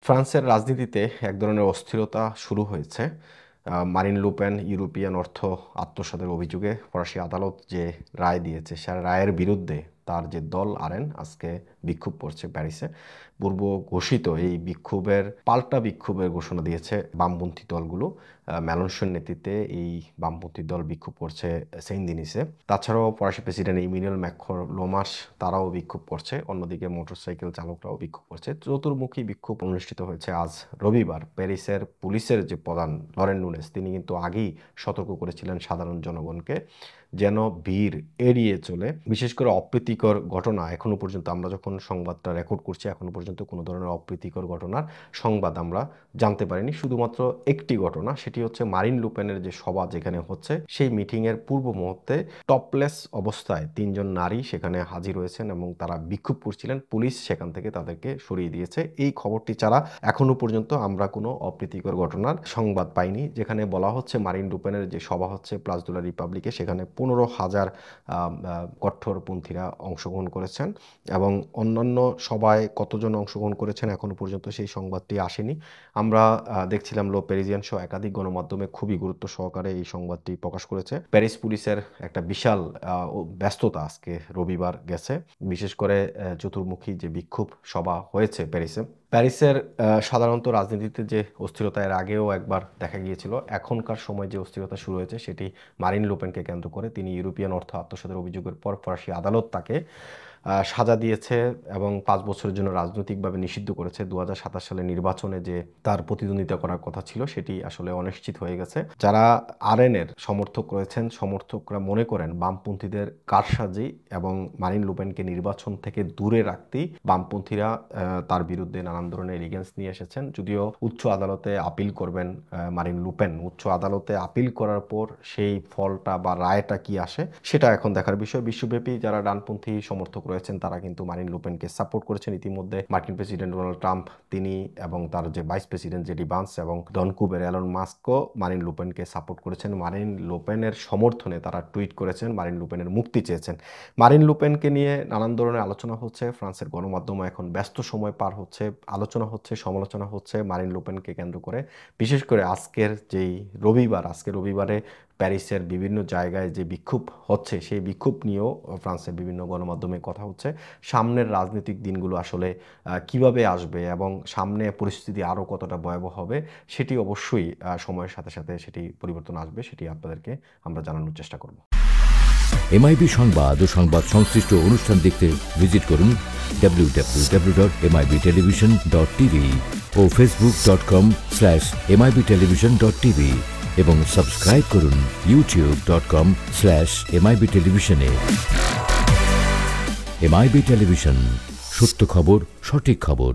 ফ্রান্সের রাজনীতিতে এক ধরনের অস্থিরতা শুরু হয়েছে। মারিন লুপেন ইউরোপিয়ান অর্থ আত্মসাতের অভিযোগে ফরাসি আদালত যে রায় দিয়েছে সে রায়ের বিরুদ্ধে তার যে দল আরএন আজকে বিক্ষোভ করছে প্যারিসে। পূর্ব ঘোষিত এই বিক্ষোভের পাল্টা বিক্ষোভের ঘোষণা দিয়েছে বামপন্থী দলগুলো। মেলনসন নেতৃত্বে এই বামপন্থী দল বিক্ষোভ করছে সেন্ট দিনিসে। তাছাড়াও ফরাসি প্রেসিডেন্ট ইমানুয়েল ম্যাক্রন লোমাস তারাও বিক্ষোভ করছে, অন্যদিকে মোটরসাইকেল চালকরাও বিক্ষোভ করছে। চতুর্মুখী বিক্ষোভ অনুষ্ঠিত হয়েছে আজ রবিবার। প্যারিসের পুলিশের যে প্রধান লরেন নুনেস তিনি কিন্তু আগেই সতর্ক করেছিলেন সাধারণ জনগণকে যেন ভিড় এড়িয়ে চলে। বিশেষ করে অপ্রীতিকর ঘটনা এখনো পর্যন্ত আমরা যখন সংবাদটা রেকর্ড করছি এখনো পর্যন্ত কোনো ধরনের অপ্রীতিকর ঘটনার সংবাদ আমরা জানতে পারিনি। শুধুমাত্র একটি ঘটনা, সেটি হচ্ছে মারিন লুপেনের যে সভা যেখানে হচ্ছে সেই মিটিংয়ের পূর্ব মুহূর্তে টপলেস অবস্থায় 3 জন নারী সেখানে হাজির হয়েছেন এবং তারা বিক্ষোভ করছিলেন। পুলিশ সেখান থেকে তাদেরকে সরিয়ে দিয়েছে। এই খবরটি ছাড়া এখনো পর্যন্ত আমরা কোনো অপ্রীতিকর ঘটনার সংবাদ পাইনি। যেখানে বলা হচ্ছে মারিন লুপেনের যে সভা হচ্ছে প্লাস দু লা রিপাবলিকে, সেখানে 15,000 কট্টরপন্থীরা অংশগ্রহণ করেছেন এবং অন্যান্য সভায় কতজন অংশগ্রহণ করেছেন এখনো পর্যন্ত সেই সংবাদটি আসেনি। আমরা দেখছিলাম লো প্যারিজিয়ান সহ একাধিক গণমাধ্যমে খুবই গুরুত্ব সহকারে এই সংবাদটি প্রকাশ করেছে। প্যারিস পুলিশের একটা বিশাল ব্যস্ততা আজকে রবিবার গেছে, বিশেষ করে চতুর্মুখী যে বিক্ষোভ সভা হয়েছে প্যারিসের সাধারণত রাজনীতিতে যে অস্থিরতা এর আগেও একবার দেখা গিয়েছিল। এখনকার সময় যে অস্থিরতা শুরু হয়েছে সেটি মারিন লুপেনকে কেন্দ্র করে। তিনি ইউরোপিয়ান অর্থ আত্মসাতের অভিযোগের পর ফরাসি আদালত তাকে সাজা দিয়েছে এবং 5 বছরের জন্য রাজনৈতিকভাবে নিষিদ্ধ করেছে। 2027 সালে নির্বাচনে যে তার প্রতিদ্বন্দ্বিতা করার কথা ছিল সেটি আসলে অনিশ্চিত হয়ে গেছে। যারা আরএনের সমর্থক রয়েছেন, সমর্থকরা মনে করেন বামপন্থীদের কারসাজি এবং মারিন লুপেনকে নির্বাচন থেকে দূরে রাখতেই বামপন্থীরা তার বিরুদ্ধে নানান ধরনের এলিগেন্স নিয়ে এসেছেন। যদিও উচ্চ আদালতে আপিল করবেন মারিন লুপেন, উচ্চ আদালতে আপিল করার পর সেই ফলটা বা রায়টা কি আসে সেটা এখন দেখার বিষয়। বিশ্বব্যাপী যারা ডানপন্থী সমর্থক রয়েছেন তারা কিন্তু মারিন লুপেনকে সাপোর্ট করেছেন। ইতিমধ্যে মার্কিন প্রেসিডেন্ট ডোনাল্ড ট্রাম্প তিনি এবং তার যে ভাইস প্রেসিডেন্ট জেডি ভান্স এবং ডন কুবের এলন মাস্কও মারিন লুপেনকে সাপোর্ট করেছেন। মারিন লুপেনের সমর্থনে তারা টুইট করেছেন, মারিন লুপেনের মুক্তি চেয়েছেন। মারিন লুপেনকে নিয়ে নানান ধরনের আলোচনা হচ্ছে, ফ্রান্সের গণমাধ্যমে এখন ব্যস্ত সময় পার হচ্ছে, আলোচনা হচ্ছে, সমালোচনা হচ্ছে মারিন লুপেনকে কেন্দ্র করে। বিশেষ করে আজকের রবিবারে প্যারিসের বিভিন্ন জায়গায় যে বিক্ষোভ হচ্ছে সেই বিক্ষোভ নিয়েও ফ্রান্সের বিভিন্ন গণমাধ্যমে কথা হচ্ছে। সামনের রাজনৈতিক দিনগুলো আসলে কিভাবে আসবে এবং সামনে পরিস্থিতি আরও কতটা ভয়াবহ হবে সেটি অবশ্যই সময়ের সাথে সাথে সেটি পরিবর্তন আসবে, সেটি আপনাদেরকে আমরা জানানোর চেষ্টা করব। এমআইবি সংবাদ ও সংবাদ সংশ্লিষ্ট অনুষ্ঠান দেখতে ভিজিট করুন www.mibtelevision.tv ও facebook.com/mibtelevision.tv এবং সাবস্ক্রাইব করুন youtube.com/mibtelevision এ। এমআইবি টেলিভিশন, সত্য খবর, সঠিক খবর।